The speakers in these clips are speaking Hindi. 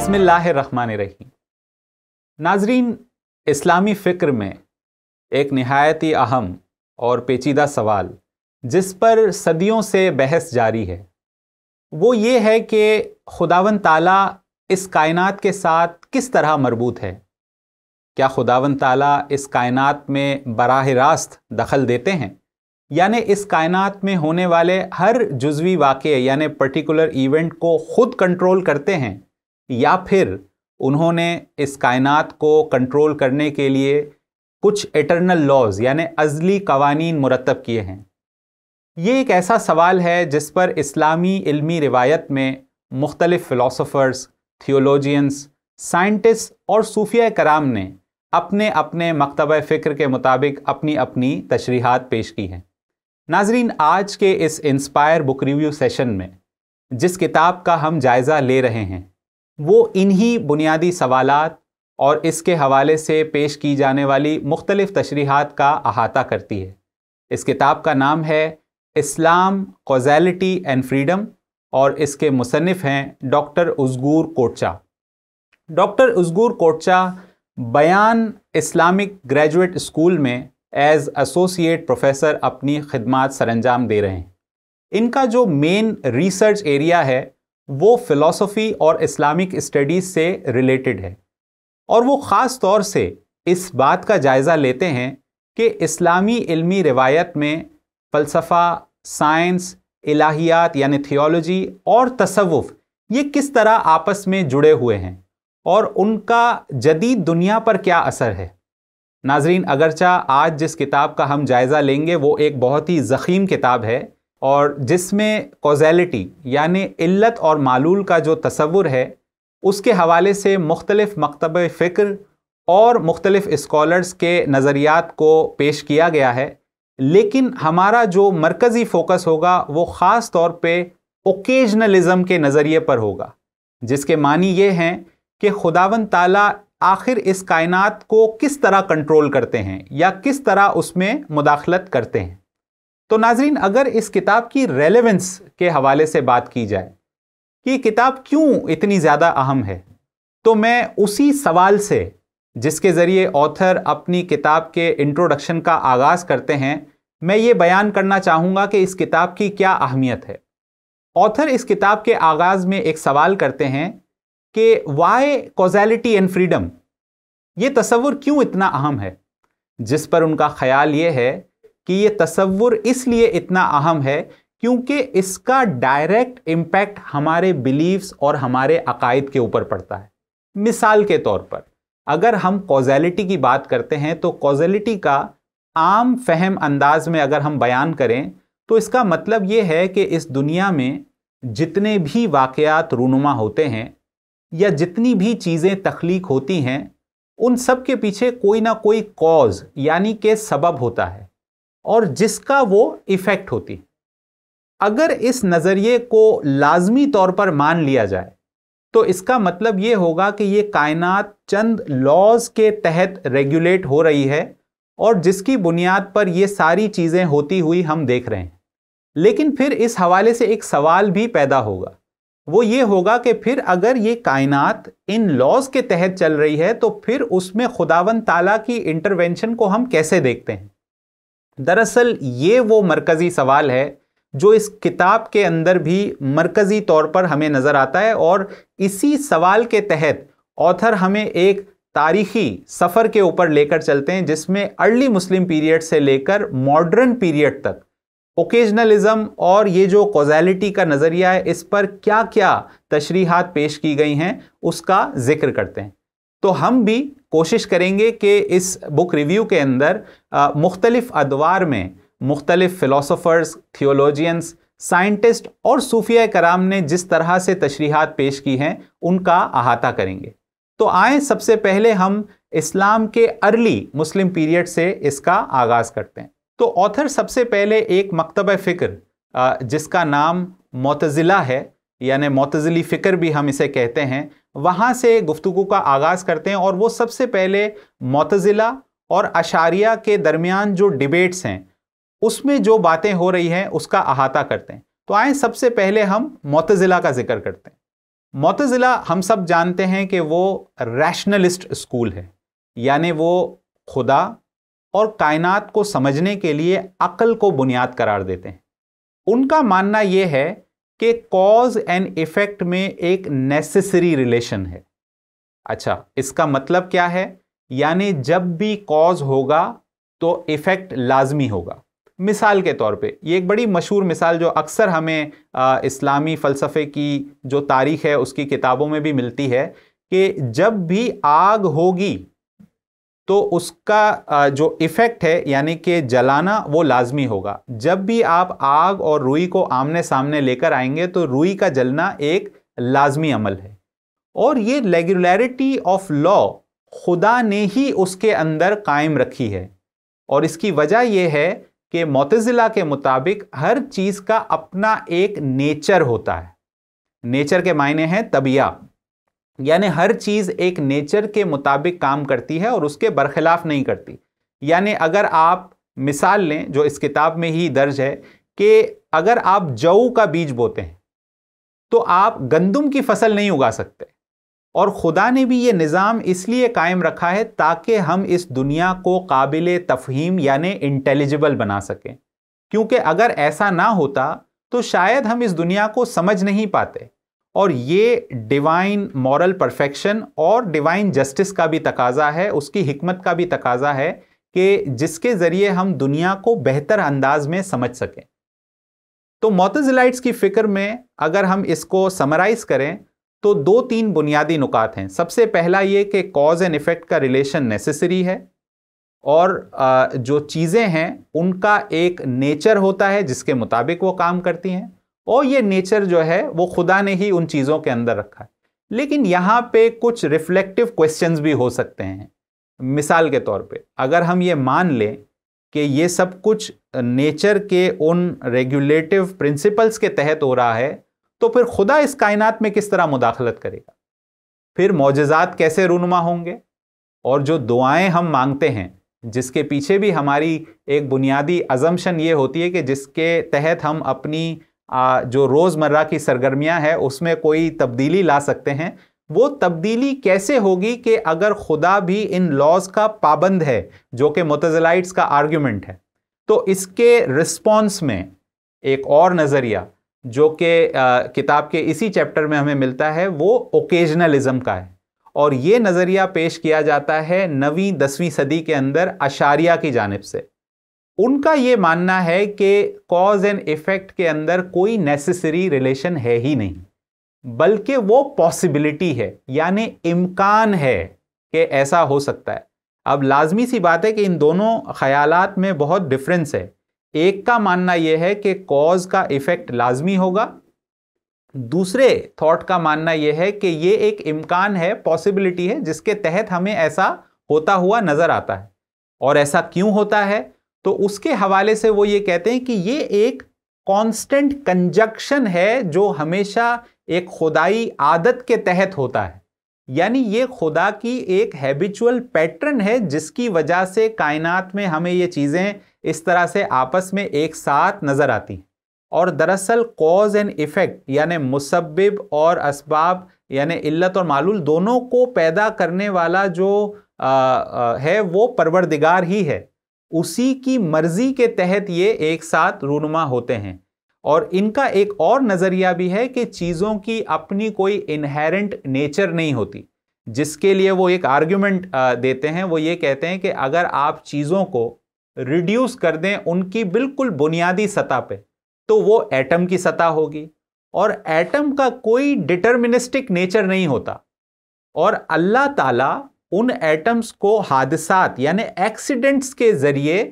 बिस्मिल्लाहिर्रहमानिर्रहीम। नाजरीन, इस्लामी फ़िक्र में एक निहायत ही अहम और पेचीदा सवाल जिस पर सदियों से बहस जारी है वो ये है कि खुदावंद ताला इस कायनात के साथ किस तरह मरबूत है। क्या खुदावंद ताला इस कायनात में बराह रास्त दखल देते हैं, यानी इस कायनात में होने वाले हर जुज़वी वाक़े यानी पर्टिकुलर इवेंट को ख़ुद कंट्रोल करते हैं, या फिर उन्होंने इस कायनात को कंट्रोल करने के लिए कुछ एटर्नल लॉज यानी अज़ली कवानीन मुरत्तब किए हैं। ये एक ऐसा सवाल है जिस पर इस्लामी इल्मी रिवायत में मुख्तलिफ फ़िलासफ़र्स, थियोलॉजियंस, साइंटिस्ट और सूफिया कराम ने अपने अपने मकतबा फ़िक्र के मुताबिक अपनी अपनी तशरीहात पेश की हैं। नाजरीन, आज के इस इंस्पायर बुक रिव्यू सेशन में जिस किताब का हम जायज़ा ले रहे हैं वो इन्हीं बुनियादी सवालात और इसके हवाले से पेश की जाने वाली मुख्तलिफ तशरीहात का अहाता करती है। इस किताब का नाम है इस्लाम, कॉज़ैलिटी एंड फ्रीडम और इसके मुसन्निफ़ हैं डॉक्टर उज़गूर कोटचा। डॉक्टर उज़गूर कोटचा बयान इस्लामिक ग्रेजुएट स्कूल में एज़ एसोसिएट प्रोफेसर अपनी खिदमात सरअंजाम दे रहे हैं। इनका जो मेन रिसर्च एरिया है वो फ़िलासफ़ी और इस्लामिक स्टडीज़ से रिलेटेड है, और वो ख़ास तौर से इस बात का जायज़ा लेते हैं कि इस्लामी इल्मी रिवायत में फ़लसफ़ा, साइंस, इलाहियात यानी थियोलॉजी और तसव्वुफ़ ये किस तरह आपस में जुड़े हुए हैं और उनका जदीद दुनिया पर क्या असर है। नाजरीन, अगरचा आज जिस किताब का हम जायज़ा लेंगे वो एक बहुत ही ज़ख़ीम किताब है और जिसमें कॉज़ैलिटी यानी इल्लत और मालूल का जो तसव्वुर है उसके हवाले से मुख्तलिफ मकतब फ़िक्र और मुख्तलिफ स्कॉलर्स के नज़रियात को पेश किया गया है। लेकिन हमारा जो मरकज़ी फ़ोकस होगा वो ख़ास तौर पे ओकेजनलिज़म के नज़रिए पर होगा, जिसके मानी ये हैं कि खुदावंद ताला आखिर इस कायनात को किस तरह कंट्रोल करते हैं या किस तरह उसमें मुदाखलत करते हैं। तो नाजरीन, अगर इस किताब की रेलेवेंस के हवाले से बात की जाए कि किताब क्यों इतनी ज़्यादा अहम है, तो मैं उसी सवाल से जिसके ज़रिए ऑथर अपनी किताब के इंट्रोडक्शन का आगाज़ करते हैं, मैं ये बयान करना चाहूँगा कि इस किताब की क्या अहमियत है। ऑथर इस किताब के आगाज़ में एक सवाल करते हैं कि वाई कॉज़ैलिटी एंड फ्रीडम, ये तसव्वुर क्यों इतना अहम है, जिस पर उनका ख़याल ये है कि ये तसव्वुर इसलिए इतना अहम है क्योंकि इसका डायरेक्ट इम्पैक्ट हमारे बिलीव्स और हमारे अकायद के ऊपर पड़ता है। मिसाल के तौर पर अगर हम कॉज़ैलिटी की बात करते हैं तो कॉज़ैलिटी का आम फहम अंदाज में अगर हम बयान करें तो इसका मतलब ये है कि इस दुनिया में जितने भी वाक़यात रूनुमा होते हैं या जितनी भी चीज़ें तख्लीक होती हैं उन सब के पीछे कोई ना कोई कॉज यानी कि सबब होता है और जिसका वो इफ़ेक्ट होती। अगर इस नज़रिए को लाजमी तौर पर मान लिया जाए तो इसका मतलब ये होगा कि ये कायनात चंद लॉज के तहत रेगुलेट हो रही है और जिसकी बुनियाद पर ये सारी चीज़ें होती हुई हम देख रहे हैं। लेकिन फिर इस हवाले से एक सवाल भी पैदा होगा, वो ये होगा कि फिर अगर ये कायनात इन लॉज के तहत चल रही है तो फिर उसमें खुदावंद ताला की इंटरवेंशन को हम कैसे देखते हैं। दरअसल ये वो मरकज़ी सवाल है जो इस किताब के अंदर भी मरकज़ी तौर पर हमें नज़र आता है, और इसी सवाल के तहत ऑथर हमें एक तारीख़ी सफ़र के ऊपर लेकर चलते हैं जिसमें अर्ली मुस्लिम पीरियड से लेकर मॉडर्न पीरियड तक ओकेजनलिज़म और ये जो कॉज़ैलिटी का नज़रिया है इस पर क्या क्या तशरीहात पेश की गई हैं उसका जिक्र करते हैं। तो हम भी कोशिश करेंगे कि इस बुक रिव्यू के अंदर मुख्तलिफ़ अदवार में मुख्तलिफ़ फ़िलासफ़र्स, थियोलॉजियंस, साइंटिस्ट और सूफिया कराम ने जिस तरह से तशरीहात पेश की हैं उनका अहाता करेंगे। तो आए सबसे पहले हम इस्लाम के अर्ली मुस्लिम पीरियड से इसका आगाज़ करते हैं। तो ऑथर सबसे पहले एक मकतबा फ़िक्र जिसका नाम मोतज़िला है यानी मोतज़िली फ़िक्र भी हम इसे कहते हैं, वहाँ से गुफ्तगू का आगाज़ करते हैं और वो सबसे पहले मोतज़िला और अशारिया के दरमियान जो डिबेट्स हैं उसमें जो बातें हो रही हैं उसका अहाता करते हैं। तो आए सबसे पहले हम मोतज़िला का जिक्र करते हैं। मुअतज़िला हम सब जानते हैं कि वो रैशनलिस्ट स्कूल है, यानी वो खुदा और कायनात को समझने के लिए अक्ल को बुनियाद करार देते हैं। उनका मानना यह है कि कॉज एंड इफेक्ट में एक नेसेसरी रिलेशन है। अच्छा, इसका मतलब क्या है? यानी जब भी कॉज होगा तो इफेक्ट लाजमी होगा। मिसाल के तौर पे, ये एक बड़ी मशहूर मिसाल जो अक्सर हमें इस्लामी फ़लसफ़े की जो तारीख़ है उसकी किताबों में भी मिलती है कि जब भी आग होगी तो उसका जो इफ़ेक्ट है यानी कि जलाना वो लाजमी होगा। जब भी आप आग और रुई को आमने सामने लेकर आएंगे तो रुई का जलना एक लाजमी अमल है, और ये रेगुलरिटी ऑफ लॉ खुदा ने ही उसके अंदर कायम रखी है। और इसकी वजह यह है कि मुअतज़िला के मुताबिक हर चीज़ का अपना एक नेचर होता है। नेचर के मायने हैं तबिया, यानी हर चीज़ एक नेचर के मुताबिक काम करती है और उसके बरखिलाफ नहीं करती। यानी अगर आप मिसाल लें जो इस किताब में ही दर्ज है कि अगर आप जौ का बीज बोते हैं तो आप गंदुम की फसल नहीं उगा सकते, और खुदा ने भी ये निज़ाम इसलिए कायम रखा है ताकि हम इस दुनिया को काबिल तफ़हीम यानी इंटेलिजिबल बना सकें, क्योंकि अगर ऐसा ना होता तो शायद हम इस दुनिया को समझ नहीं पाते। और ये डिवाइन मॉरल परफेक्शन और डिवाइन जस्टिस का भी तकाजा है, उसकी हिकमत का भी तकाजा है कि जिसके ज़रिए हम दुनिया को बेहतर अंदाज में समझ सकें। तो मुअतज़िलाइट्स की फ़िक्र में अगर हम इसको समराइज़ करें तो 2-3 बुनियादी नुकात हैं। सबसे पहला ये कि कॉज एंड इफेक्ट का रिलेशन नेसेसरी है, और जो चीज़ें हैं उनका एक नेचर होता है जिसके मुताबिक वो काम करती हैं, और ये नेचर जो है वो खुदा ने ही उन चीज़ों के अंदर रखा है। लेकिन यहाँ पे कुछ रिफ्लेक्टिव क्वेश्चंस भी हो सकते हैं। मिसाल के तौर पे अगर हम ये मान लें कि ये सब कुछ नेचर के उन रेगुलेटिव प्रिंसिपल्स के तहत हो रहा है, तो फिर खुदा इस कायनात में किस तरह मुदाखलत करेगा? फिर मौजज़ात कैसे रूनुमा होंगे? और जो दुआएं हम मांगते हैं, जिसके पीछे भी हमारी एक बुनियादी अज़म्पशन ये होती है कि जिसके तहत हम अपनी जो रोज़मर्रा की सरगर्मियां हैं उसमें कोई तब्दीली ला सकते हैं, वो तब्दीली कैसे होगी कि अगर खुदा भी इन लॉज का पाबंद है, जो कि मुअतज़िलाइट्स का आर्ग्यूमेंट है। तो इसके रिस्पॉन्स में एक और नज़रिया जो कि किताब के इसी चैप्टर में हमें मिलता है वो ओकेजनलिज्म का है, और ये नज़रिया पेश किया जाता है 9वीं 10वीं सदी के अंदर अशारिया की जानिब से। उनका ये मानना है कि कॉज एंड इफेक्ट के अंदर कोई नेसेसरी रिलेशन है ही नहीं, बल्कि वो पॉसिबिलिटी है, यानी इम्कान है कि ऐसा हो सकता है। अब लाजमी सी बात है कि इन दोनों ख्यालात में बहुत डिफरेंस है। एक का मानना यह है कि कॉज का इफेक्ट लाजमी होगा, दूसरे थॉट का मानना यह है कि यह एक इम्कान है, पॉसिबिलिटी है, जिसके तहत हमें ऐसा होता हुआ नजर आता है। और ऐसा क्यों होता है? तो उसके हवाले से वो ये कहते हैं कि ये एक कांस्टेंट कंजक्शन है जो हमेशा एक खुदाई आदत के तहत होता है, यानी ये खुदा की एक हैबिचुअल पैटर्न है जिसकी वजह से कायनात में हमें ये चीज़ें इस तरह से आपस में एक साथ नज़र आती हैं। और दरअसल कॉज एंड इफ़ेक्ट यानी मुसब्बिब और असबाब यानी इल्लत और मालूल दोनों को पैदा करने वाला जो है वो परवरदिगार ही है, उसी की मर्जी के तहत ये एक साथ रूनुमा होते हैं। और इनका एक और नज़रिया भी है कि चीज़ों की अपनी कोई इनहेरेंट नेचर नहीं होती, जिसके लिए वो एक आर्ग्यूमेंट देते हैं। वो ये कहते हैं कि अगर आप चीज़ों को रिड्यूस कर दें उनकी बिल्कुल बुनियादी सतह पे, तो वो एटम की सतह होगी, और एटम का कोई डिटर्मिनिस्टिक नेचर नहीं होता, और अल्लाह ताला उन एटम्स को हादसात यानी एक्सीडेंट्स के जरिए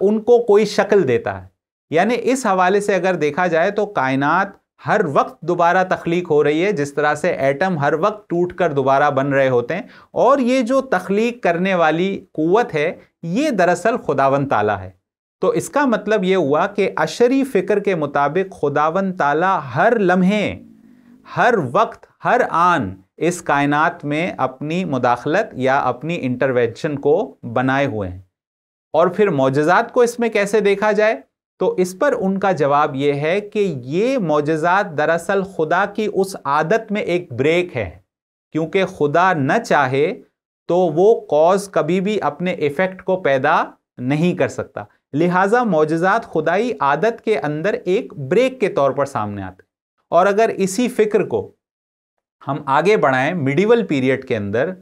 उनको कोई शक्ल देता है। यानी इस हवाले से अगर देखा जाए तो कायनात हर वक्त दोबारा तख्लीक हो रही है, जिस तरह से एटम हर वक्त टूटकर दोबारा बन रहे होते हैं। और ये जो तख्लीक करने वाली कुव्वत है ये दरअसल खुदावंद ताला है। तो इसका मतलब ये हुआ कि अशरी फिक्र के मुताबिक खुदावंद ताला हर लम्हे, हर वक्त, हर आन इस कायनात में अपनी मुदाखलत या अपनी इंटरवेंशन को बनाए हुए हैं। और फिर मौजज़ात को इसमें कैसे देखा जाए? तो इस पर उनका जवाब यह है कि ये मौजज़ात दरअसल खुदा की उस आदत में एक ब्रेक है, क्योंकि खुदा न चाहे तो वो कॉज कभी भी अपने इफेक्ट को पैदा नहीं कर सकता। लिहाजा मौजज़ात खुदाई आदत के अंदर एक ब्रेक के तौर पर सामने आते। और अगर इसी फिक्र को हम आगे बढ़ाएं मिडिवल पीरियड के अंदर,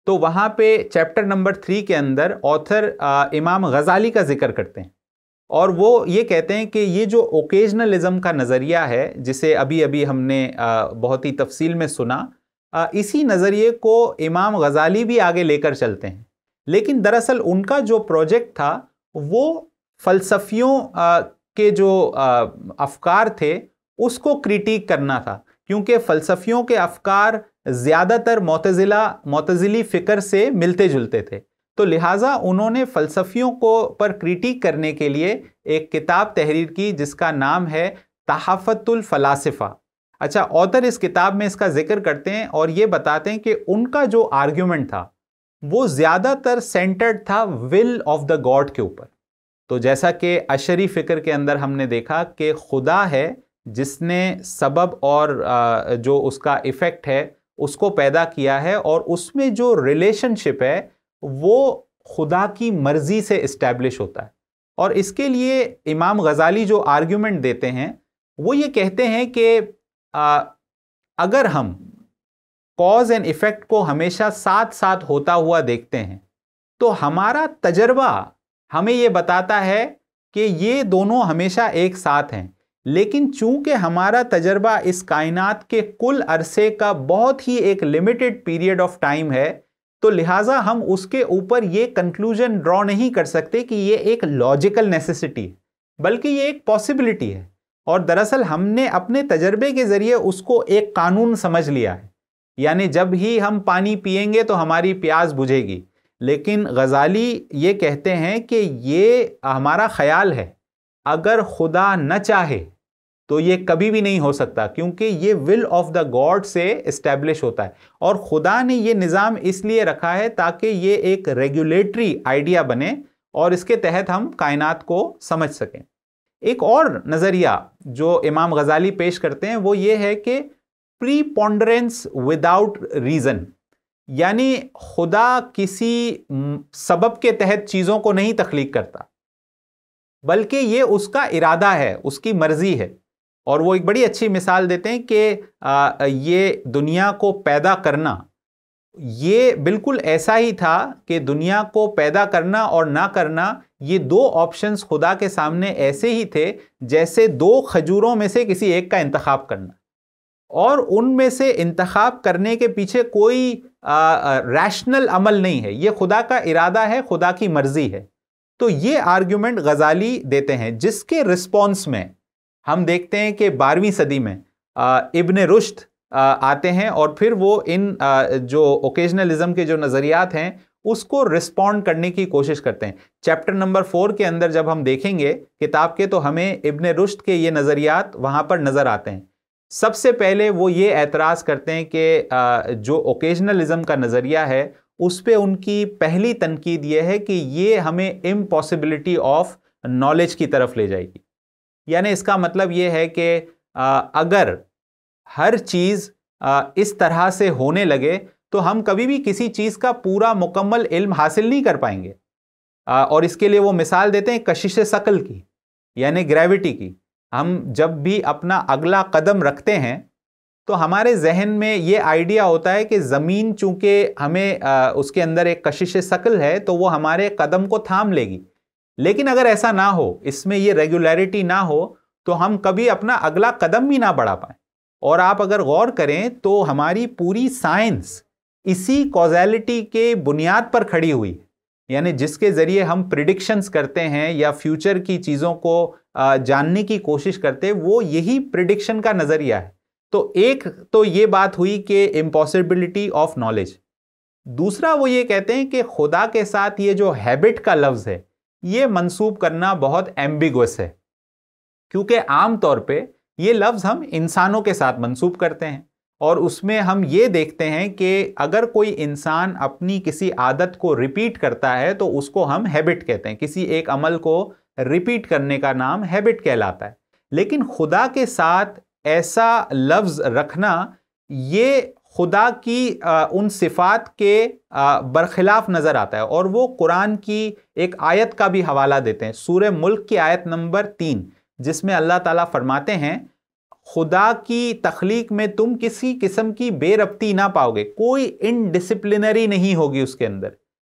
तो वहां पे चैप्टर नंबर 3 के अंदर ऑथर इमाम गजाली का जिक्र करते हैं, और वो ये कहते हैं कि ये जो ओकेजनलिज्म का नज़रिया है, जिसे अभी अभी हमने बहुत ही तफसील में सुना, इसी नज़रिए को इमाम गजाली भी आगे लेकर चलते हैं। लेकिन दरअसल उनका जो प्रोजेक्ट था वो फ़लसफ़ियों के जो अफ़कार थे उसको क्रिटिक करना था, क्योंकि फ़लसफ़ियों के अफ़कार ज़्यादातर मोतज़िली फ़िक्र से मिलते जुलते थे। तो लिहाजा उन्होंने फ़लसफ़ियों को पर क्रिटिक करने के लिए एक किताब तहरीर की जिसका नाम है तहफ़्फ़ुतुल फ़लासिफ़ा। अच्छा, ऑथर इस किताब में इसका जिक्र करते हैं और ये बताते हैं कि उनका जो आर्ग्यूमेंट था वो ज़्यादातर सेंटर्ड था विल ऑफ द गॉड के ऊपर। तो जैसा कि अशरी फ़िक्र के अंदर हमने देखा कि खुदा है जिसने सबब और जो उसका इफ़ेक्ट है उसको पैदा किया है, और उसमें जो रिलेशनशिप है वो खुदा की मर्जी से इस्टेब्लिश होता है। और इसके लिए इमाम गजाली जो आर्ग्यूमेंट देते हैं वो ये कहते हैं कि अगर हम कॉज एंड इफेक्ट को हमेशा साथ साथ होता हुआ देखते हैं तो हमारा तजर्बा हमें ये बताता है कि ये दोनों हमेशा एक साथ हैं। लेकिन चूंकि हमारा तजर्बा इस कायनात के कुल अरसे का बहुत ही एक लिमिटेड पीरियड ऑफ टाइम है, तो लिहाजा हम उसके ऊपर ये कंक्लूजन ड्रॉ नहीं कर सकते कि ये एक लॉजिकल नेसेसिटी है, बल्कि ये एक पॉसिबिलिटी है। और दरअसल हमने अपने तजर्बे के जरिए उसको एक कानून समझ लिया है, यानी जब ही हम पानी पिएंगे तो हमारी प्यास बुझेगी। लेकिन गजाली ये कहते हैं कि ये हमारा ख्याल है, अगर खुदा न चाहे तो ये कभी भी नहीं हो सकता, क्योंकि ये विल ऑफ द गॉड से इस्टेब्लिश होता है। और खुदा ने ये निज़ाम इसलिए रखा है ताकि ये एक रेगुलेटरी आइडिया बने और इसके तहत हम कायनात को समझ सकें। एक और नज़रिया जो इमाम गजाली पेश करते हैं वो ये है कि प्रीपोंडरेंस विदाउट रीज़न, यानी खुदा किसी सबब के तहत चीज़ों को नहीं तख्लीक करता, बल्कि ये उसका इरादा है, उसकी मर्जी है। और वो एक बड़ी अच्छी मिसाल देते हैं कि ये दुनिया को पैदा करना, ये बिल्कुल ऐसा ही था कि दुनिया को पैदा करना और ना करना, ये दो ऑप्शंस खुदा के सामने ऐसे ही थे जैसे दो खजूरों में से किसी एक का इंतखाब करना, और उनमें से इंतखाब करने के पीछे कोई रैशनल अमल नहीं है, ये खुदा का इरादा है, खुदा की मर्जी है। तो ये आर्ग्यूमेंट गजाली देते हैं, जिसके रिस्पॉन्स में हम देखते हैं कि 12वीं सदी में इब्न रुश्द आते हैं और फिर वो इन जो ओकेजनलिज्म के जो नज़रियात हैं उसको रिस्पॉन्ड करने की कोशिश करते हैं। चैप्टर नंबर 4 के अंदर जब हम देखेंगे किताब के, तो हमें इब्न रुश्द के ये नज़रियात वहाँ पर नज़र आते हैं। सबसे पहले वो ये एतराज़ करते हैं कि जो ओकेजनलिज्म का नज़रिया है उस पर उनकी पहली तनकीद ये है कि ये हमें इम्पॉसिबिलिटी ऑफ नॉलेज की तरफ ले जाएगी। यानी इसका मतलब ये है कि अगर हर चीज़ इस तरह से होने लगे तो हम कभी भी किसी चीज़ का पूरा मुकम्मल इल्म हासिल नहीं कर पाएंगे। और इसके लिए वो मिसाल देते हैं कशिश शकल की, यानी ग्रेविटी की। हम जब भी अपना अगला कदम रखते हैं तो हमारे जहन में ये आइडिया होता है कि ज़मीन चूंकि हमें उसके अंदर एक कशिश शकल है तो वो हमारे कदम को थाम लेगी। लेकिन अगर ऐसा ना हो, इसमें ये रेगुलरिटी ना हो, तो हम कभी अपना अगला कदम भी ना बढ़ा पाएं। और आप अगर गौर करें तो हमारी पूरी साइंस इसी कॉजेलिटी के बुनियाद पर खड़ी हुई है, यानी जिसके ज़रिए हम प्रिडिक्शंस करते हैं या फ्यूचर की चीज़ों को जानने की कोशिश करते हैं, वो यही प्रिडिक्शन का नज़रिया है। तो एक तो ये बात हुई कि इम्पॉसिबिलिटी ऑफ नॉलेज। दूसरा वो ये कहते हैं कि खुदा के साथ ये जो हैबिट का लफ्ज़ है ये मंसूब करना बहुत एम्बिगुअस है, क्योंकि आम तौर पे ये लफ्ज़ हम इंसानों के साथ मंसूब करते हैं और उसमें हम ये देखते हैं कि अगर कोई इंसान अपनी किसी आदत को रिपीट करता है तो उसको हम हैबिट कहते हैं। किसी एक अमल को रिपीट करने का नाम हैबिट कहलाता है। लेकिन खुदा के साथ ऐसा लफ्ज रखना ये खुदा की उन सिफात के बरखिलाफ नजर आता है, और वो कुरान की एक आयत का भी हवाला देते हैं, सूरह मुल्क की आयत नंबर 3, जिसमें अल्लाह ताला फरमाते हैं खुदा की तख्लीक में तुम किसी किस्म की बेरब्ती ना पाओगे, कोई इनडिसिप्लिनरी नहीं होगी उसके अंदर।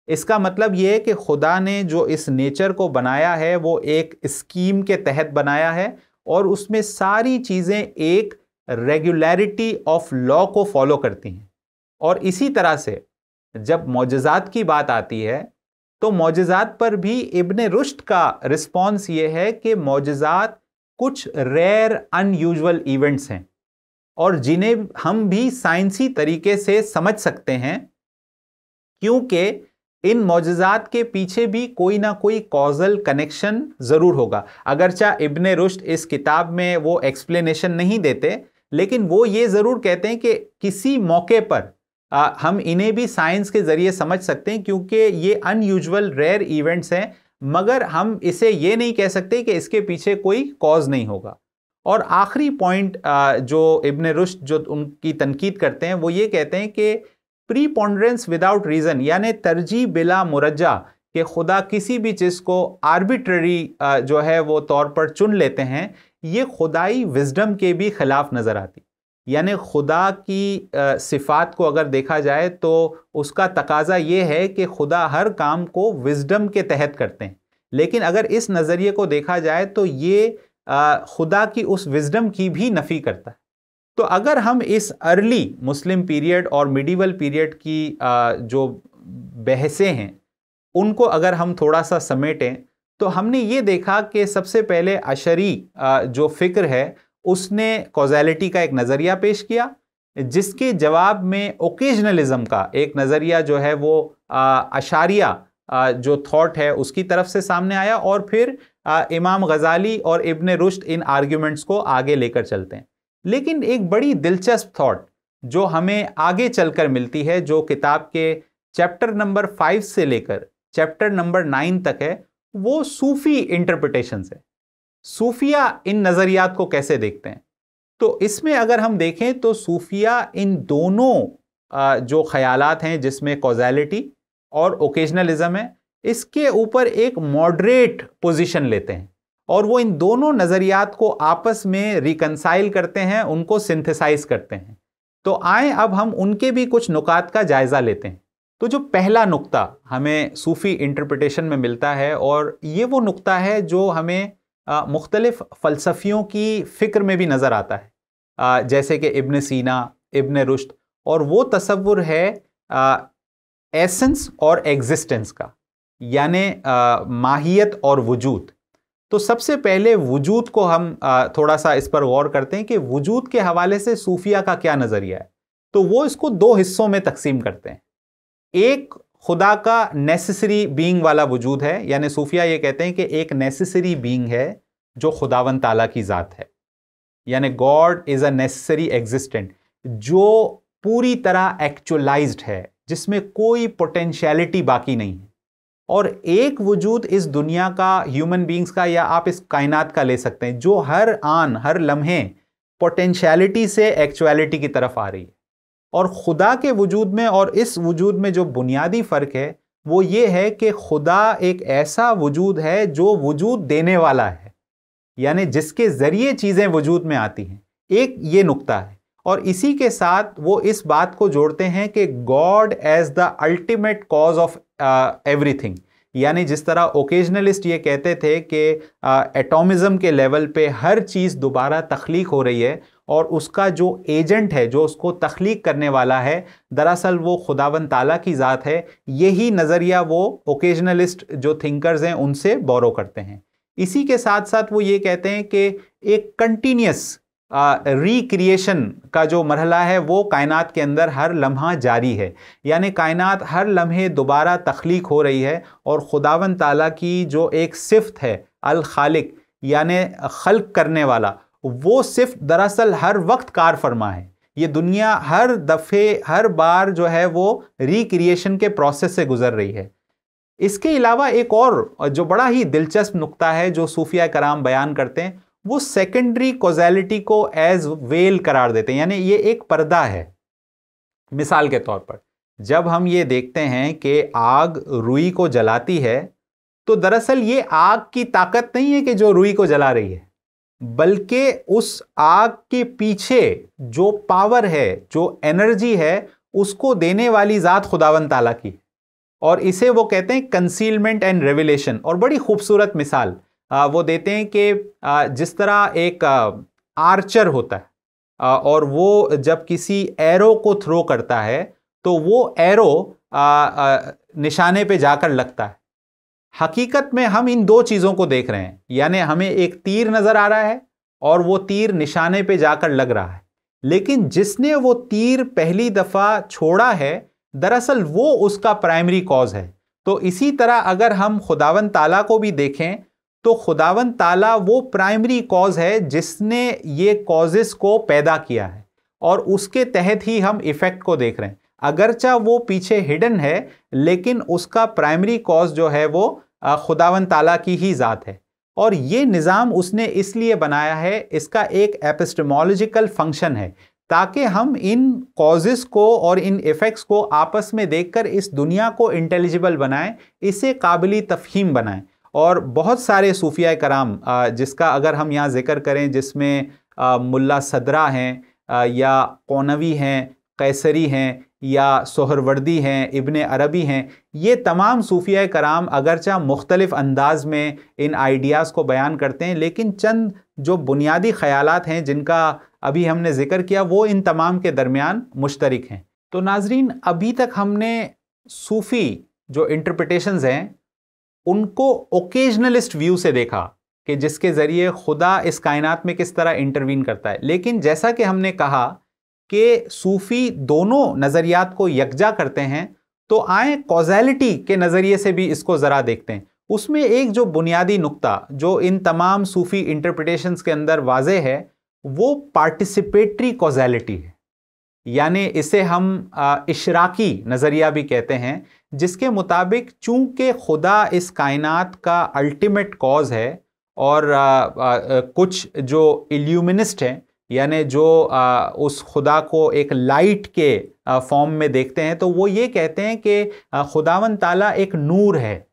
इसका मतलब यह है कि खुदा ने जो इस नेचर को बनाया है वो एक स्कीम के तहत बनाया है, और उसमें सारी चीज़ें एक रेगुलरिटी ऑफ लॉ को फॉलो करती हैं। और इसी तरह से जब मौजज़ात की बात आती है तो मौजज़ात पर भी इब्ने रुश्द का रिस्पॉन्स ये है कि मौजज़ात कुछ रेयर अनयूजुअल इवेंट्स हैं, और जिन्हें हम भी साइंसी तरीके से समझ सकते हैं, क्योंकि इन मौजज़ात के पीछे भी कोई ना कोई कॉजल कनेक्शन ज़रूर होगा। अगरचा इब्ने रुश्द इस किताब में वो एक्सप्लेनेशन नहीं देते, लेकिन वो ये ज़रूर कहते हैं कि किसी मौके पर हम इन्हें भी साइंस के ज़रिए समझ सकते हैं, क्योंकि ये अनयूजुअल रेयर इवेंट्स हैं, मगर हम इसे ये नहीं कह सकते कि इसके पीछे कोई कॉज नहीं होगा। और आखिरी पॉइंट जो इब्ने रुश्द जो उनकी तनकीद करते हैं वो ये कहते हैं कि प्रीपोंडरेंस विदाउट रीज़न, यानी तरजीह बिला मुरज्जा, कि खुदा किसी भी चीज़ को आर्बिट्ररी जो है वो तौर पर चुन लेते हैं, ये खुदाई विजडम के भी खिलाफ नज़र आती। यानी खुदा की सिफात को अगर देखा जाए तो उसका तकाजा ये है कि खुदा हर काम को विजडम के तहत करते हैं, लेकिन अगर इस नज़रिए को देखा जाए तो ये खुदा की उस विजडम की भी नफ़ी करता है। तो अगर हम इस अर्ली मुस्लिम पीरियड और मिडीवल पीरियड की जो बहसें हैं उनको अगर हम थोड़ा सा समेटें, तो हमने ये देखा कि सबसे पहले अशरी जो फ़िक्र है उसने कॉज़ैलिटी का एक नज़रिया पेश किया, जिसके जवाब में ओकेजनलिज्म का एक नज़रिया जो है वो अशारिया जो थॉट है उसकी तरफ से सामने आया, और फिर इमाम गज़ाली और इब्ने रुश्द इन आर्ग्यूमेंट्स को आगे लेकर चलते हैं। लेकिन एक बड़ी दिलचस्प थॉट जो हमें आगे चलकर मिलती है, जो किताब के चैप्टर नंबर 5 से लेकर चैप्टर नंबर 9 तक है, वो सूफ़ी इंटरप्रिटेशंस है। सूफिया इन नज़रियात को कैसे देखते हैं? तो इसमें अगर हम देखें तो सूफिया इन दोनों जो ख्यालात हैं जिसमें कॉज़ैलिटी और ओकेजनलिज्म है, इसके ऊपर एक मॉडरेट पोजीशन लेते हैं, और वो इन दोनों नज़रियात को आपस में रिकंसाइल करते हैं, उनको सिंथेसाइज करते हैं। तो आए अब हम उनके भी कुछ नुकात का जायज़ा लेते हैं। तो जो पहला नुक्ता हमें सूफ़ी इंटरप्रिटेशन में मिलता है, और ये वो नुक्ता है जो हमें मुख्तलिफ फ़लसफ़ियों की फ़िक्र में भी नज़र आता है, जैसे कि इब्न सीना, इब्न रुश्द, और वो तसव्वुर है एसेंस और एग्जिस्टेंस का, यानी माहियत और वजूद। तो सबसे पहले वजूद को हम थोड़ा सा इस पर गौर करते हैं कि वजूद के हवाले से सूफिया का क्या नज़रिया है। तो वो इसको दो हिस्सों में तकसीम करते हैं। एक खुदा का नेसेसरी बीइंग वाला वजूद है, यानी सूफिया ये कहते हैं कि एक नेसेसरी बीइंग है जो खुदावन ताला की ज़ात है, यानी God is a necessary existent, जो पूरी तरह एक्चुअलाइज्ड है, जिसमें कोई पोटेंशियलिटी बाकी नहीं है। और एक वजूद इस दुनिया का, ह्यूमन बीइंग्स का, या आप इस कायनात का ले सकते हैं, जो हर आन हर लम्हे पोटेंशियलिटी से एक्चुअलिटी की तरफ आ रही है। और खुदा के वजूद में और इस वजूद में जो बुनियादी फ़र्क है वो ये है कि खुदा एक ऐसा वजूद है जो वजूद देने वाला है, यानी जिसके ज़रिए चीज़ें वजूद में आती हैं। एक ये नुक्ता है, और इसी के साथ वो इस बात को जोड़ते हैं कि God as the ultimate cause of everything, यानी जिस तरह ओकेजनलिस्ट ये कहते थे कि एटॉमिज्म के लेवल पे हर चीज़ दोबारा तख्लीक हो रही है, और उसका जो एजेंट है, जो उसको तख्लीक करने वाला है, दरअसल वो खुदावन ताला की ज़ात है। यही नज़रिया वो ओकेजनलिस्ट जो थिंकर्स हैं उनसे बोरो करते हैं। इसी के साथ साथ वो ये कहते हैं कि एक कंटिन्यूस रिक्रिएशन का जो मरहला है वो कायनात के अंदर हर लम्हा जारी है, यानी कायनात हर लम्हे दोबारा तख्लीक हो रही है, और खुदावन ताला की जो एक सिफ्त है अल खालिक, यानी खल्क करने वाला, वो सिर्फ दरअसल हर वक्त कार फरमा है। ये दुनिया हर दफ़े हर बार जो है वो रिक्रिएशन के प्रोसेस से गुजर रही है। इसके अलावा एक और जो बड़ा ही दिलचस्प नुक्ता है जो सूफिया कराम बयान करते हैं, वो सेकेंडरी कॉजेलिटी को एज वेल करार देते हैं, यानी ये एक पर्दा है। मिसाल के तौर पर जब हम ये देखते हैं कि आग रुई को जलाती है, तो दरअसल ये आग की ताकत नहीं है कि जो रुई को जला रही है, बल्कि उस आग के पीछे जो पावर है, जो एनर्जी है, उसको देने वाली जात खुदावंद ताला की। और इसे वो कहते हैं कंसीलमेंट एंड रेवलेशन। और बड़ी खूबसूरत मिसाल वो देते हैं कि जिस तरह एक आर्चर होता है और वो जब किसी एरो को थ्रो करता है तो वो एरो निशाने पे जाकर लगता है। हकीकत में हम इन दो चीज़ों को देख रहे हैं, यानी हमें एक तीर नज़र आ रहा है और वो तीर निशाने पे जाकर लग रहा है, लेकिन जिसने वो तीर पहली दफ़ा छोड़ा है दरअसल वो उसका प्राइमरी कॉज है। तो इसी तरह अगर हम खुदावंद ताला को भी देखें तो खुदावंद ताला वो प्राइमरी कॉज है जिसने ये कॉजेस को पैदा किया है और उसके तहत ही हम इफेक्ट को देख रहे हैं। अगरचा वो पीछे हिडन है, लेकिन उसका प्राइमरी कॉज जो है वो खुदावंद ताला की ही ज़ात है। और ये निज़ाम उसने इसलिए बनाया है, इसका एक एपिस्टेमोलॉजिकल फंक्शन है, ताकि हम इन कॉजेस को और इन इफ़ेक्ट्स को आपस में देखकर इस दुनिया को इंटेलिजिबल बनाएं, इसे काबिल तफ़हीम बनाएं। और बहुत सारे सूफिया कराम जिसका अगर हम यहाँ जिक्र करें, जिसमें मुल्ला सदरा हैं या कौनवी हैं, कैसरी हैं या सोहरवर्दी हैं, इब्ने अरबी हैं, ये तमाम सूफिया कराम अगरचा मुख्तलिफ अंदाज में इन आइडियाज़ को बयान करते हैं, लेकिन चंद जो बुनियादी ख़यालात हैं जिनका अभी हमने जिक्र किया वो इन तमाम के दरमियान मुश्तरक हैं। तो नाजरीन, अभी तक हमने सूफ़ी जो इंटरप्रिटेशंस हैं उनको ओकेजनलिस्ट व्यू से देखा कि जिसके ज़रिए खुदा इस कायनात में किस तरह इंटरवीन करता है। लेकिन जैसा कि हमने कहा कि सूफ़ी दोनों नज़रियात को यकजा करते हैं, तो आए कॉज़ैलिटी के नज़रिए से भी इसको ज़रा देखते हैं। उसमें एक जो बुनियादी नुक्ता जो इन तमाम सूफ़ी इंटरप्रिटेशंस के अंदर वाज़े है वो पार्टिसिपेटरी कॉज़ैलिटी है, यानी इसे हम इशराकी नज़रिया भी कहते हैं, जिसके मुताबिक चूंकि खुदा इस कायनात का अल्टीमेट कॉज है और कुछ जो इल्यूमिनिस्ट हैं, यानी जो उस खुदा को एक लाइट के फॉर्म में देखते हैं, तो वो ये कहते हैं कि खुदावंद ताला एक नूर है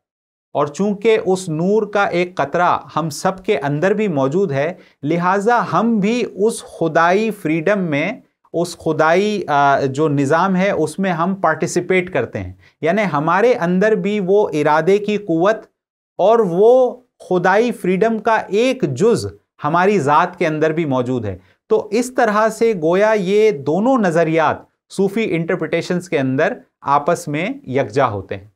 और चूंकि उस नूर का एक कतरा हम सब के अंदर भी मौजूद है, लिहाजा हम भी उस खुदाई फ्रीडम में, उस खुदाई जो निज़ाम है उसमें हम पार्टिसिपेट करते हैं। यानी हमारे अंदर भी वो इरादे की कुव्वत और वो खुदाई फ्रीडम का एक जुज़ हमारी ज़ात के अंदर भी मौजूद है। तो इस तरह से गोया ये दोनों नज़रियात सूफ़ी इंटरप्रिटेशंस के अंदर आपस में यकजा होते हैं।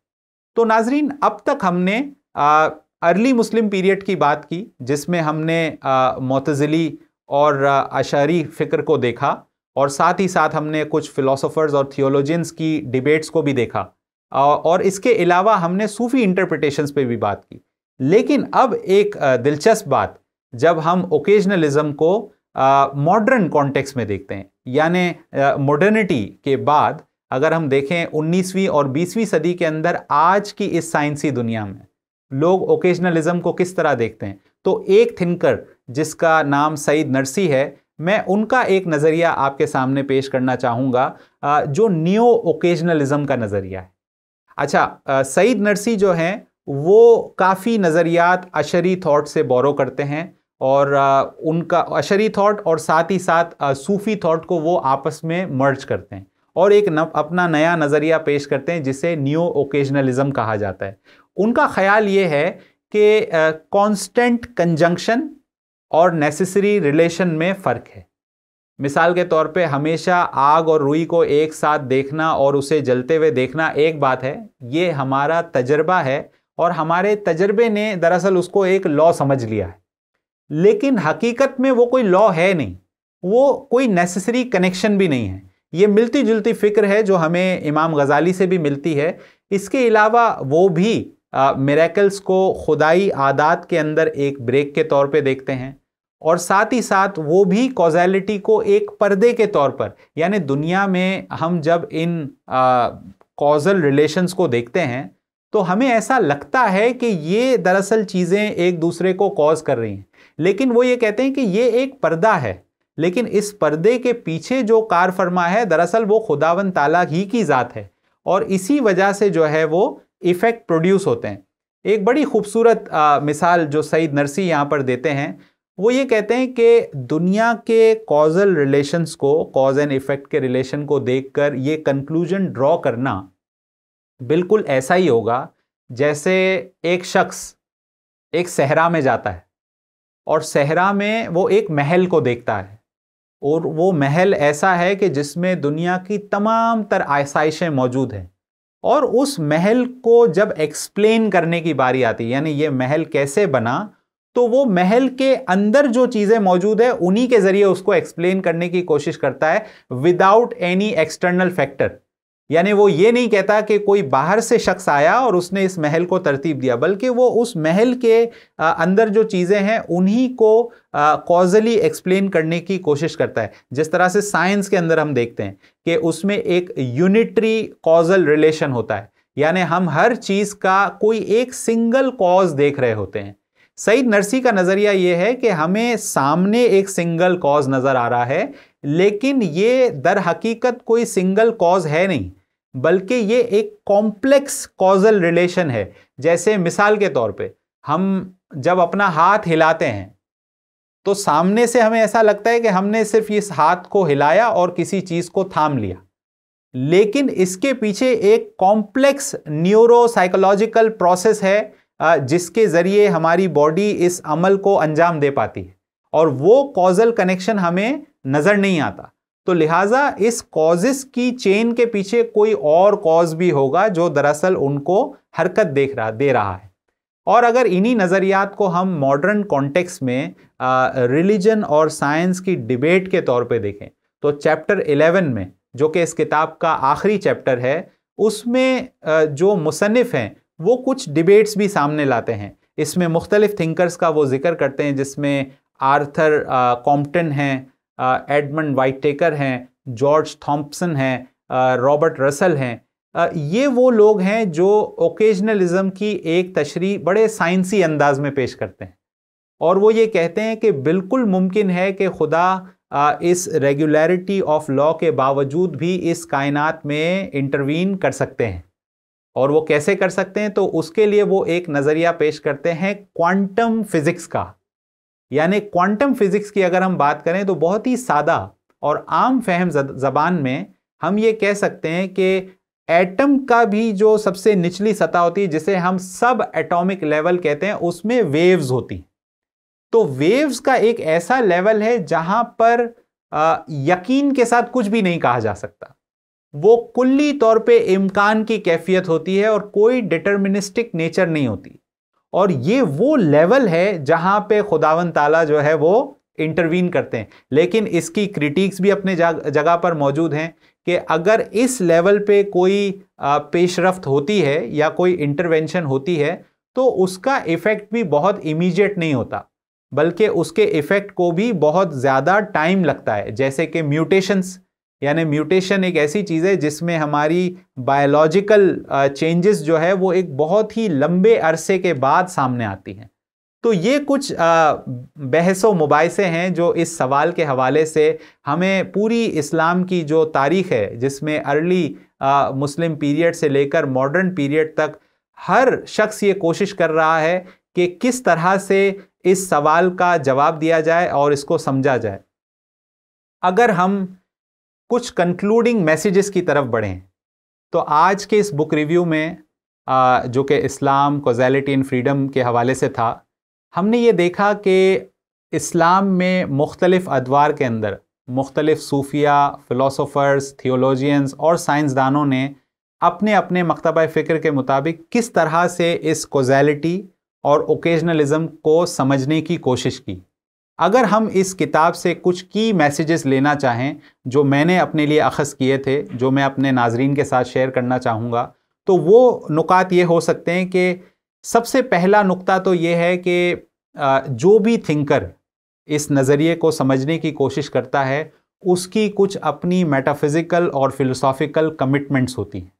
तो नाजरीन, अब तक हमने अर्ली मुस्लिम पीरियड की बात की, जिसमें हमने मुतज़िली और अशअरी फ़िक्र को देखा और साथ ही साथ हमने कुछ फ़िलोसोफ़र्स और थियोलॉजियंस की डिबेट्स को भी देखा और इसके अलावा हमने सूफ़ी इंटरप्रिटेशंस पे भी बात की। लेकिन अब एक दिलचस्प बात, जब हम ओकेजनलिज़म को मॉडर्न कॉन्टेक्स्ट में देखते हैं, यानी मॉडर्निटी के बाद अगर हम देखें 19वीं और 20वीं सदी के अंदर आज की इस साइंसी दुनिया में लोग ओकेजनलिज़म को किस तरह देखते हैं, तो एक थिंकर जिसका नाम सईद नरसी है, मैं उनका एक नज़रिया आपके सामने पेश करना चाहूँगा जो नियो ओकेजनलिज़म का नज़रिया है। अच्छा, सईद नरसी जो हैं वो काफ़ी नज़रियात अशरी थॉट से बोरो करते हैं और उनका अशरी थॉट और साथ ही साथ सूफ़ी थॉट को वो आपस में मर्ज करते हैं और एक अपना नया नज़रिया पेश करते हैं जिसे नियो ओकेजनलिज़म कहा जाता है। उनका ख्याल ये है कि कांस्टेंट कंजंक्शन और नेसेसरी रिलेशन में फ़र्क है। मिसाल के तौर पे हमेशा आग और रुई को एक साथ देखना और उसे जलते हुए देखना एक बात है, ये हमारा तजर्बा है और हमारे तजर्बे ने दरअसल उसको एक लॉ समझ लिया है, लेकिन हकीकत में वो कोई लॉ है नहीं, वो कोई नेसेसरी कनेक्शन भी नहीं है। ये मिलती जुलती फ़िक्र है जो हमें इमाम गज़ाली से भी मिलती है। इसके अलावा वो भी मिरेकल्स को खुदाई आदात के अंदर एक ब्रेक के तौर पे देखते हैं और साथ ही साथ वो भी कॉज़ैलिटी को एक पर्दे के तौर पर, यानी दुनिया में हम जब इन कॉज़ल रिलेशंस को देखते हैं तो हमें ऐसा लगता है कि ये दरअसल चीज़ें एक दूसरे को कॉज कर रही हैं, लेकिन वो ये कहते हैं कि ये एक पर्दा है, लेकिन इस पर्दे के पीछे जो कार फरमा है दरअसल वो खुदावंद ताला ही की ज़ात है, और इसी वजह से जो है वो इफेक्ट प्रोड्यूस होते हैं। एक बड़ी खूबसूरत मिसाल जो सईद नरसी यहाँ पर देते हैं, वो ये कहते हैं कि दुनिया के कॉजल रिलेशंस को, कॉज एंड इफेक्ट के रिलेशन को देखकर ये कंक्लूजन ड्रॉ करना बिल्कुल ऐसा ही होगा जैसे एक शख्स एक सहरा में जाता है और सहरा में वो एक महल को देखता है, और वो महल ऐसा है कि जिसमें दुनिया की तमाम तर आसाइशें मौजूद हैं, और उस महल को जब एक्सप्लेन करने की बारी आती है, यानी ये महल कैसे बना, तो वो महल के अंदर जो चीजें मौजूद है उन्हीं के जरिए उसको एक्सप्लेन करने की कोशिश करता है विदाउट एनी एक्सटर्नल फैक्टर। यानी वो ये नहीं कहता कि कोई बाहर से शख्स आया और उसने इस महल को तरतीब दिया, बल्कि वो उस महल के अंदर जो चीज़ें हैं उन्हीं को कॉजली एक्सप्लेन करने की कोशिश करता है। जिस तरह से साइंस के अंदर हम देखते हैं कि उसमें एक यूनिटरी कॉजल रिलेशन होता है, यानी हम हर चीज़ का कोई एक सिंगल कॉज देख रहे होते हैं। सईद नरसी का नज़रिया यह है कि हमें सामने एक सिंगल कॉज नज़र आ रहा है, लेकिन ये दर हकीकत कोई सिंगल कॉज है नहीं, बल्कि ये एक कॉम्प्लेक्स कॉजल रिलेशन है। जैसे मिसाल के तौर पे हम जब अपना हाथ हिलाते हैं तो सामने से हमें ऐसा लगता है कि हमने सिर्फ इस हाथ को हिलाया और किसी चीज़ को थाम लिया, लेकिन इसके पीछे एक कॉम्प्लेक्स न्यूरो साइकोलॉजिकल प्रोसेस है जिसके ज़रिए हमारी बॉडी इस अमल को अंजाम दे पाती है, और वो कॉजल कनेक्शन हमें नज़र नहीं आता। तो लिहाजा इस कॉजेस की चेन के पीछे कोई और कॉज भी होगा जो दरअसल उनको हरकत दे रहा है। और अगर इन्हीं नज़रियात को हम मॉडर्न कॉन्टेक्स्ट में रिलीजन और साइंस की डिबेट के तौर पे देखें, तो चैप्टर 11 में, जो कि इस किताब का आखिरी चैप्टर है, उसमें जो मुसन्निफ हैं वो कुछ डिबेट्स भी सामने लाते हैं। इसमें मुख्तलिफ थिंकर्स का वो जिक्र करते हैं, जिसमें आर्थर कॉम्पटन हैं, एडमंड वाइटेकर हैं, जॉर्ज थॉम्पसन हैं, रॉबर्ट रसल हैं। ये वो लोग हैं जो ओकेजनलिज्म की एक तशरीह बड़े साइंसी अंदाज में पेश करते हैं, और वो ये कहते हैं कि बिल्कुल मुमकिन है कि खुदा इस रेगुलरिटी ऑफ लॉ के बावजूद भी इस कायनात में इंटरवीन कर सकते हैं। और वो कैसे कर सकते हैं, तो उसके लिए वो एक नज़रिया पेश करते हैं क्वांटम फिजिक्स का। यानी क्वांटम फिजिक्स की अगर हम बात करें तो बहुत ही सादा और आम फहम ज़बान में हम ये कह सकते हैं कि एटम का भी जो सबसे निचली सतह होती है, जिसे हम सब एटॉमिक लेवल कहते हैं, उसमें वेव्स होती। तो वेव्स का एक ऐसा लेवल है जहां पर यकीन के साथ कुछ भी नहीं कहा जा सकता। वो कुल्ली तौर पे इम्कान की कैफियत होती है और कोई डिटर्मिनिस्टिक नेचर नहीं होती। और ये वो लेवल है जहां पे खुदावंद ताला जो है वो इंटरवीन करते हैं। लेकिन इसकी क्रिटिक्स भी अपने जगह पर मौजूद हैं कि अगर इस लेवल पे कोई पेशरफ्त होती है या कोई इंटरवेंशन होती है तो उसका इफेक्ट भी बहुत इमीडिएट नहीं होता, बल्कि उसके इफेक्ट को भी बहुत ज़्यादा टाइम लगता है। जैसे कि म्यूटेशंस, यानी म्यूटेशन एक ऐसी चीज़ है जिसमें हमारी बायोलॉजिकल चेंजेस जो है वो एक बहुत ही लंबे अरसे के बाद सामने आती हैं। तो ये कुछ बहसो मुबाहिसे हैं जो इस सवाल के हवाले से हमें पूरी इस्लाम की जो तारीख़ है, जिसमें अर्ली मुस्लिम पीरियड से लेकर मॉडर्न पीरियड तक हर शख्स ये कोशिश कर रहा है कि किस तरह से इस सवाल का जवाब दिया जाए और इसको समझा जाए। अगर हम कुछ कंक्लूडिंग मैसेजेस की तरफ बढ़ें, तो आज के इस बुक रिव्यू में जो कि इस्लाम, कॉज़ैलिटी एंड फ्रीडम के हवाले से था, हमने ये देखा कि इस्लाम में मुख्तलिफ़ अदवार के अंदर मुख्तलिफ़ सूफिया, फ़िलोसोफ़र्स, थियोलॉजियंस और साइंसदानों ने अपने अपने मकतबा फ़िक्र के मुताबिक किस तरह से इस कॉज़ैलिटी और ओकेजनलिज़म को समझने की कोशिश की। अगर हम इस किताब से कुछ की मैसेजेस लेना चाहें जो मैंने अपने लिए अख़ज़ किए थे, जो मैं अपने नाज़रीन के साथ शेयर करना चाहूँगा, तो वो नुकात ये हो सकते हैं कि सबसे पहला नुक्ता तो ये है कि जो भी थिंकर इस नज़रिए को समझने की कोशिश करता है उसकी कुछ अपनी मेटाफिज़िकल और फ़िलोसॉफ़िकल कमिटमेंट्स होती हैं,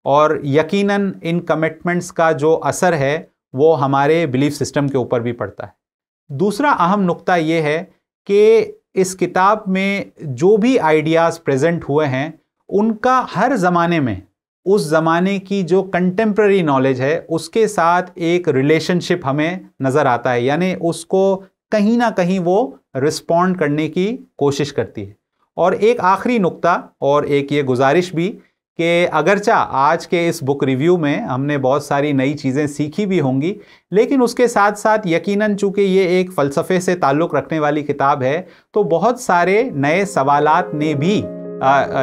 और यकीनन इन कमिटमेंट्स का जो असर है वो हमारे बिलीफ सिस्टम के ऊपर भी पड़ता है। दूसरा अहम नुक्ता ये है कि इस किताब में जो भी आइडियाज़ प्रेजेंट हुए हैं उनका हर ज़माने में उस ज़माने की जो कंटेम्प्रेरी नॉलेज है उसके साथ एक रिलेशनशिप हमें नज़र आता है, यानी उसको कहीं ना कहीं वो रिस्पॉन्ड करने की कोशिश करती है। और एक आखिरी नुक्ता और एक ये गुजारिश भी कि अगरचा आज के इस बुक रिव्यू में हमने बहुत सारी नई चीज़ें सीखी भी होंगी, लेकिन उसके साथ साथ यकीनन चूँकि ये एक फ़लसफ़े से ताल्लुक़ रखने वाली किताब है तो बहुत सारे नए सवालात ने भी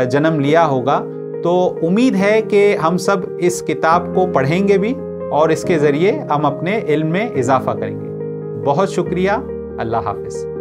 जन्म लिया होगा। तो उम्मीद है कि हम सब इस किताब को पढ़ेंगे भी और इसके ज़रिए हम अपने इल्म में इजाफ़ा करेंगे। बहुत शुक्रिया। अल्लाह हाफ़िज़।